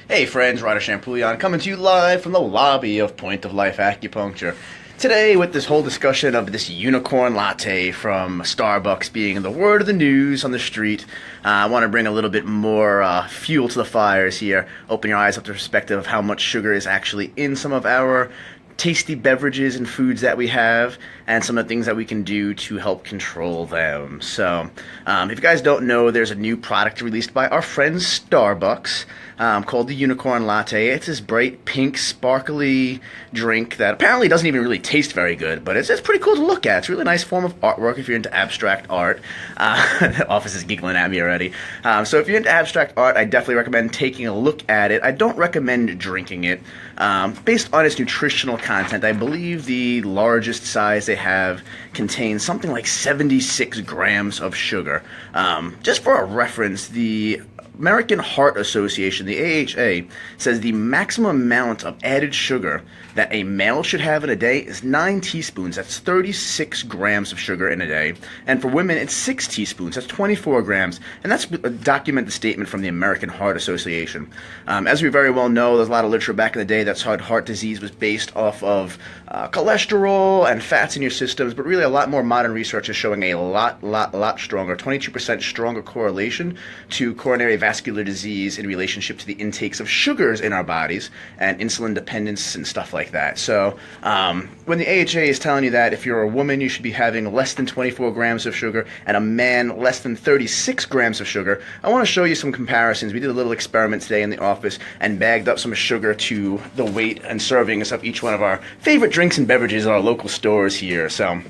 Hey friends, Ryder Champouillon coming to you live from the lobby of Point of Life Acupuncture. Today with this whole discussion of this unicorn latte from Starbucks being the word of the news on the street, I want to bring a little bit more fuel to the fires here. Open your eyes up to the perspective of how much sugar is actually in some of our tasty beverages and foods that we have, and some of the things that we can do to help control them. So, if you guys don't know, there's a new product released by our friends Starbucks called the Unicorn Latte. It's this bright pink, sparkly drink that apparently doesn't even really taste very good, but it's pretty cool to look at. It's a really nice form of artwork if you're into abstract art. The office is giggling at me already. So if you're into abstract art, I definitely recommend taking a look at it. I don't recommend drinking it. Based on its nutritional content, I believe the largest size they have contains something like 76 grams of sugar. Just for a reference, the American Heart Association, the AHA, says the maximum amount of added sugar that a male should have in a day is 9 teaspoons. That's 36 grams of sugar in a day. And for women, it's 6 teaspoons. That's 24 grams. And that's a documented statement from the American Heart Association. As we very well know, there's a lot of literature back in the day that said heart disease was based off of cholesterol and fats in your systems, but really a lot more modern research is showing a lot stronger, 22% stronger correlation to coronary vascular disease in relationship to the intakes of sugars in our bodies and insulin dependence and stuff like that. So when the AHA is telling you that if you're a woman, you should be having less than 24 grams of sugar, and a man less than 36 grams of sugar, I want to show you some comparisons. We did a little experiment today in the office and bagged up some sugar to the weight and servings of each one of our favorite drinks and beverages at our local stores here. So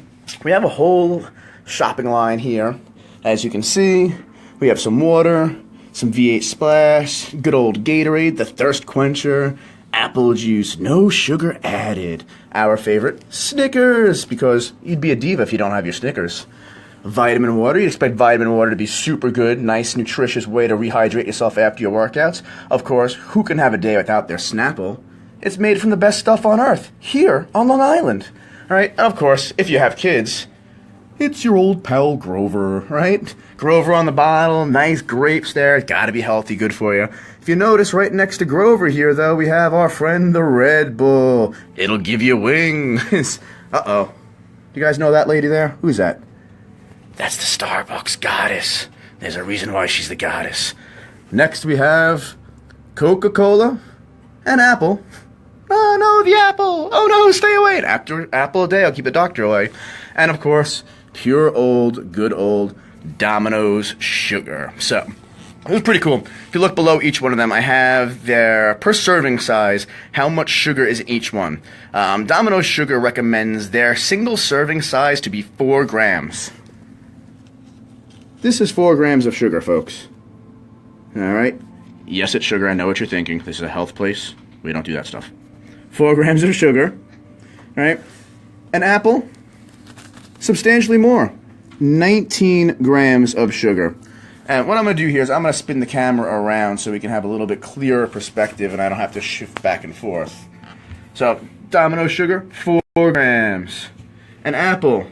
we have a whole shopping line here. As you can see, we have some water, some V8 Splash, good old Gatorade, the thirst quencher, apple juice, no sugar added. Our favorite, Snickers, because you'd be a diva if you don't have your Snickers. Vitamin water, you'd expect vitamin water to be super good, nice, nutritious way to rehydrate yourself after your workouts. Of course, who can have a day without their Snapple? It's made from the best stuff on earth, here on Long Island. All right, and of course, if you have kids, it's your old pal Grover, right? Grover on the bottle, nice grapes there, gotta be healthy, good for you. If you notice, right next to Grover here, though, we have our friend the Red Bull. It'll give you wings. Uh-oh. You guys know that lady there? Who's that? That's the Starbucks goddess. There's a reason why she's the goddess. Next we have Coca-Cola and Apple. Oh no, the apple! Oh no, stay away! After apple a day, I'll keep the doctor away. And of course, pure old, good old Domino's sugar. So, it was pretty cool. If you look below each one of them, I have their per serving size, how much sugar is in each one. Domino's Sugar recommends their single serving size to be 4 grams. This is 4 grams of sugar, folks. Alright? Yes, it's sugar. I know what you're thinking. This is a health place. We don't do that stuff. 4 grams of sugar. Alright? An apple, substantially more. 19 grams of sugar. And what I'm going to do here is I'm going to spin the camera around so we can have a little bit clearer perspective and I don't have to shift back and forth. So, Domino's sugar, 4 grams. An apple,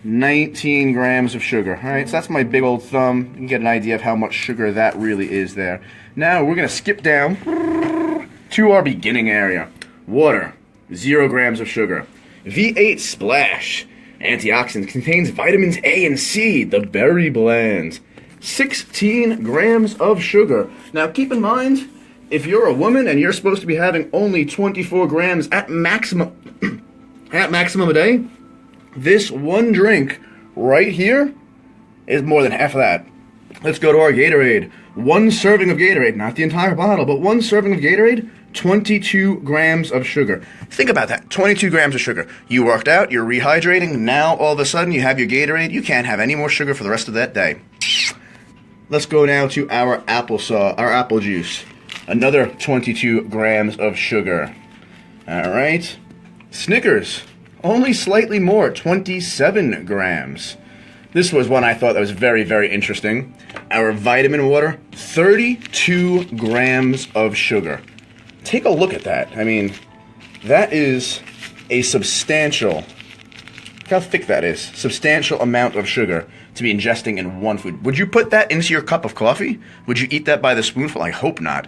19 grams of sugar. Alright, so that's my big old thumb. You can get an idea of how much sugar that really is there. Now, we're going to skip down to our beginning area. Water, 0 grams of sugar. V8 Splash, antioxidant, contains vitamins A and C, the berry blend. 16 grams of sugar. Now keep in mind, if you're a woman and you're supposed to be having only 24 grams at maximum a day, this one drink right here is more than half of that. Let's go to our Gatorade. 1 serving of Gatorade, not the entire bottle, but 1 serving of Gatorade, 22 grams of sugar. Think about that, 22 grams of sugar. You worked out, you're rehydrating, now all of a sudden you have your Gatorade, you can't have any more sugar for the rest of that day. Let's go now to our apple juice. Another 22 grams of sugar. Alright. Snickers, only slightly more, 27 grams. This was one I thought that was very, very interesting. Our vitamin water, 32 grams of sugar. Take a look at that. I mean, that is a substantial, look how thick that is, substantial amount of sugar to be ingesting in one food. Would you put that into your cup of coffee? Would you eat that by the spoonful? I hope not.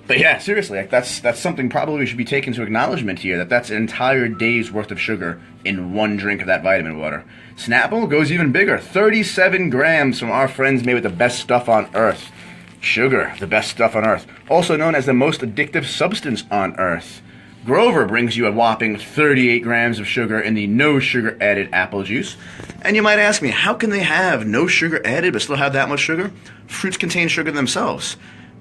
But yeah, seriously, like that's something probably we should be taking into acknowledgement here, that's an entire day's worth of sugar in one drink of that vitamin water. Snapple goes even bigger, 37 grams from our friends made with the best stuff on earth. Sugar, the best stuff on earth, also known as the most addictive substance on earth. Grover brings you a whopping 38 grams of sugar in the no sugar added apple juice. And you might ask me, how can they have no sugar added but still have that much sugar? Fruits contain sugar themselves.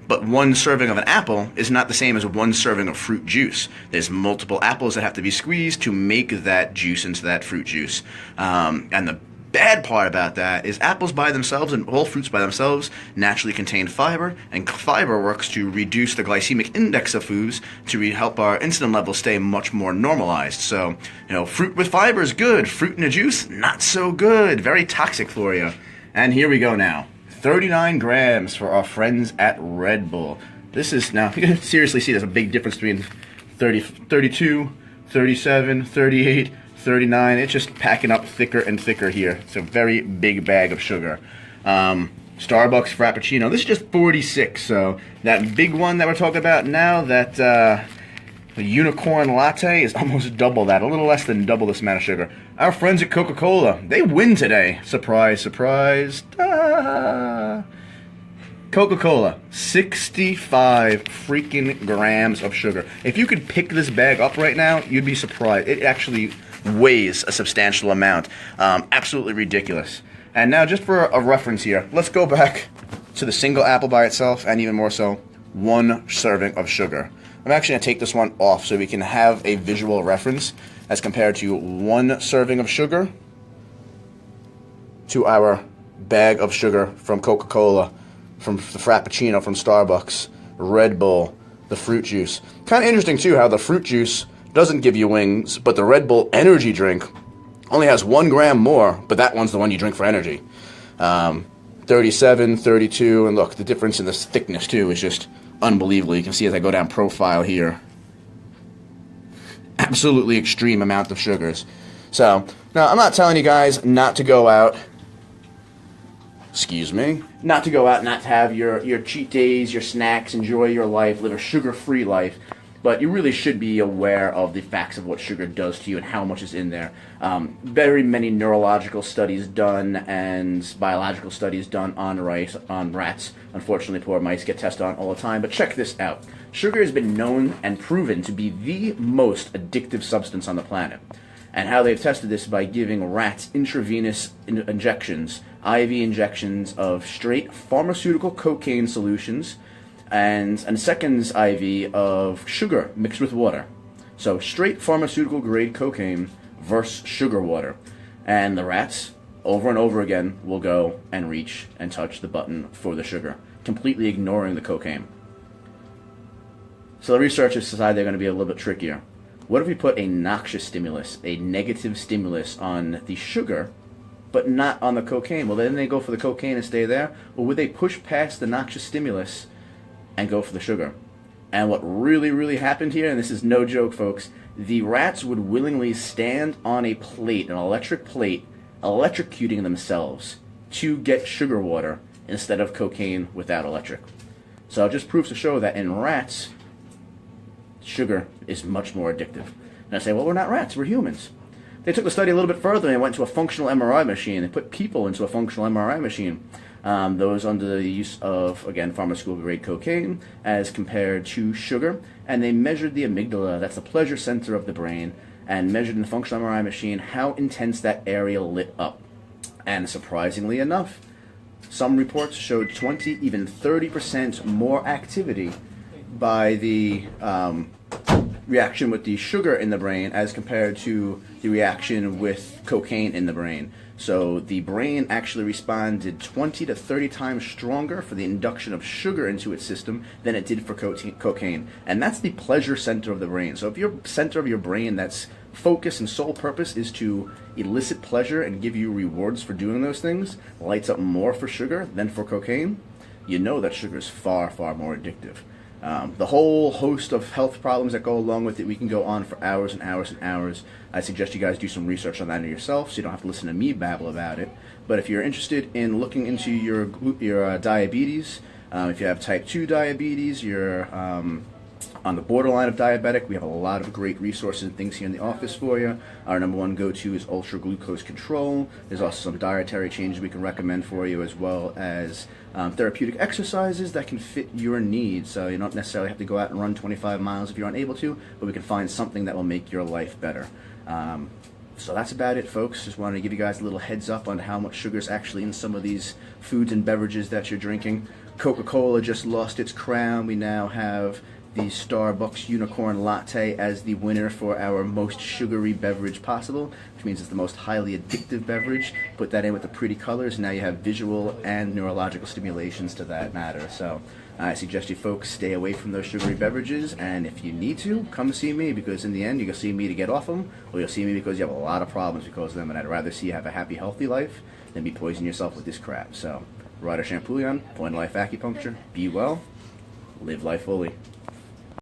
But one serving of an apple is not the same as one serving of fruit juice. There's multiple apples that have to be squeezed to make that juice into that fruit juice. And the bad part about that is apples by themselves and all fruits by themselves naturally contain fiber, and fiber works to reduce the glycemic index of foods to help our insulin levels stay much more normalized. So, fruit with fiber is good. Fruit in a juice, not so good. Very toxic for you. And here we go now. 39 grams for our friends at Red Bull. This is, now, you can seriously see there's a big difference between 32, 37, 38, 39. It's just packing up thicker and thicker here. It's a very big bag of sugar. Starbucks Frappuccino, this is just 46. So that big one that we're talking about now, that the unicorn latte is almost double that, a little less than double this amount of sugar. Our friends at Coca-Cola, they win today. Surprise, surprise. Coca-Cola, 65 freaking grams of sugar. If you could pick this bag up right now, you'd be surprised. It actually weighs a substantial amount. Absolutely ridiculous. And now, just for a reference here, let's go back to the single apple by itself, and even more so, one serving of sugar. I'm actually going to take this one off so we can have a visual reference as compared to one serving of sugar to our bag of sugar from Coca-Cola, from the Frappuccino from Starbucks, Red Bull, the fruit juice. Kind of interesting, too, how the fruit juice doesn't give you wings, but the Red Bull energy drink only has 1 gram more, but that one's the one you drink for energy. 37, 32, and look, the difference in this thickness, too, is just unbelievable. You can see as I go down profile here. Absolutely extreme amount of sugars. So, now, I'm not telling you guys not to go out, not to go out, not to have your cheat days, your snacks, enjoy your life, live a sugar-free life. But you really should be aware of the facts of what sugar does to you and how much is in there. Very many neurological studies done and biological studies done on rats. Unfortunately, poor mice get tested on all the time. But check this out. Sugar has been known and proven to be the most addictive substance on the planet. And how they've tested this by giving rats intravenous injections, IV injections of straight pharmaceutical cocaine solutions, and a second IV of sugar mixed with water. So straight pharmaceutical grade cocaine versus sugar water. And the rats, over and over again, will go and reach and touch the button for the sugar, completely ignoring the cocaine. So the researchers decided they're going to be a little bit trickier. What if we put a noxious stimulus, a negative stimulus on the sugar, but not on the cocaine? Well, then they go for the cocaine and stay there? Or would they push past the noxious stimulus and go for the sugar? And what really, really happened here, and this is no joke, folks, the rats would willingly stand on a plate, an electric plate, electrocuting themselves to get sugar water instead of cocaine without electric. So it just proves to show that in rats, sugar is much more addictive. And I say, well, we're not rats, we're humans. They took the study a little bit further and went to a functional MRI machine. They put people into a functional MRI machine. Those under the use of, again, pharmaceutical-grade cocaine as compared to sugar. And they measured the amygdala, that's the pleasure center of the brain, and measured in the functional MRI machine how intense that area lit up. And surprisingly enough, some reports showed 20, even 30% more activity by the reaction with the sugar in the brain as compared to the reaction with cocaine in the brain. So the brain actually responded 20 to 30 times stronger for the induction of sugar into its system than it did for cocaine. And that's the pleasure center of the brain. So if your center of your brain that's focus and sole purpose is to elicit pleasure and give you rewards for doing those things, lights up more for sugar than for cocaine, you know that sugar is far, far more addictive. The whole host of health problems that go along with it, we can go on for hours and hours and hours. I suggest you guys do some research on that yourself so you don't have to listen to me babble about it. But if you're interested in looking into your diabetes, If you have type 2 diabetes, you're on the borderline of diabetic, we have a lot of great resources and things here in the office for you. Our number one go-to is ultra glucose control. There's also some dietary changes we can recommend for you, as well as therapeutic exercises that can fit your needs. So you don't necessarily have to go out and run 25 miles if you're unable to, but we can find something that will make your life better. So that's about it, folks. Just wanted to give you guys a little heads up on how much sugar is actually in some of these foods and beverages that you're drinking. Coca-Cola just lost its crown. We now have the Starbucks Unicorn Latte as the winner for our most sugary beverage possible, which means it's the most highly addictive beverage. Put that in with the pretty colors, now you have visual and neurological stimulations to that matter. So I suggest you folks stay away from those sugary beverages, and if you need to, come see me, because in the end you'll see me to get off them, or you'll see me because you have a lot of problems because of them, and I'd rather see you have a happy, healthy life than be poisoning yourself with this crap. So, Ryder Champouillon, Point of Life Acupuncture, be well, live life fully.